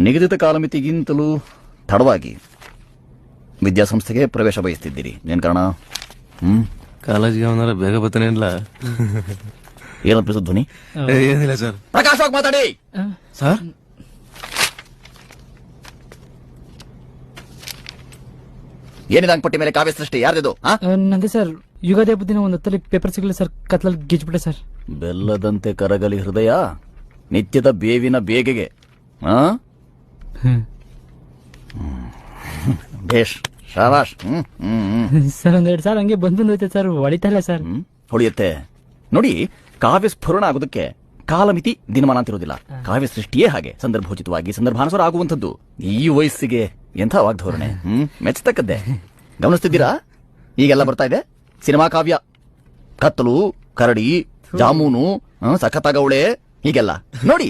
ನಿಗದಿತ ಕಾಲಮಿತಿಗಿಂತಲೂ ತಡವಾಗಿ ವಿದ್ಯಾಸಂಸ್ಥೆಗೆ ಪ್ರವೇಶ ಬಯಸ್ತಿದ್ದೀರಿ. ಏನ್ ಕಾರಣ? ಕಾಲೇಜ್ಗೆ ಅವನಾರ ಬೇಗ ಬರ್ತಾನೇನಿಲ್ಲ. ಏನಪ್ಪ ಧ್ವನಿ? ಏನಿಲ್ಲ ಸರ್. ಪ್ರಕಾಶವಾಗಿ ಮಾತಾಡಿ ಸರ್. ಏನಿದೆ ಅಂಕಪಟ್ಟಿ ಮೇಲೆ ಕಾವ್ಯ ಸೃಷ್ಟಿ ಯಾರ್ದಿದು? ನಂದೆ ಸರ್. ಯುಗಾದಿ ಹಬ್ಬದ ದಿನ ಒಂದು ಹೊತ್ತಲ್ಲಿ ಪೇಪರ್ ಸಿಗಲಿಲ್ಲ ಸರ್, ಕತ್ಲಲ್ಲಿ ಗಿಜ್ಬಿಟ್ಟೆ ಸರ್. ಬೆಲ್ಲದಂತೆ ಕರಗಲಿ ಹೃದಯ ನಿತ್ಯದ ಬೇವಿನ ಬೇಗೆಗೆ. ಬೇಷ್, ಶಾಬಾಷ್. ಸರ್ ಒಂದೆರಡು ಸಾರ್ ಹಂಗೆ ಬಂದೈತೆ ಸರ್, ಹೊಳಿತಾ ಇಲ್ಲ ಸರ್. ಹೊಳಿಯುತ್ತೆ ನೋಡಿ. ಕಾವ್ಯ ಸ್ಫುರಣ ಆಗೋದಕ್ಕೆ ಕಾಲಮಿತಿ ದಿನಮಾನ ಅಂತಿರೋದಿಲ್ಲ. ಕಾವ್ಯ ಸೃಷ್ಟಿಯೇ ಹಾಗೆ ಸಂದರ್ಭೋಚಿತವಾಗಿ ಸಂದರ್ಭಾನುಸಾರ ಆಗುವಂಥದ್ದು. ಈ ವಯಸ್ಸಿಗೆ ಎಂಥ ವಾಗ್ಧೋರಣೆ, ಮೆಚ್ಚತಕ್ಕದ್ದೇ. ಗಮನಿಸ್ತಿದ್ದೀರಾ? ಈಗೆಲ್ಲ ಬರ್ತಾ ಇದೆ ಸಿನಿಮಾ ಕಾವ್ಯ. ಕತ್ತಲು, ಕರಡಿ, ಜಾಮೂನು, ಸಖತ್ತಾಗವಳೆ, ಹೀಗೆಲ್ಲ ನೋಡಿ.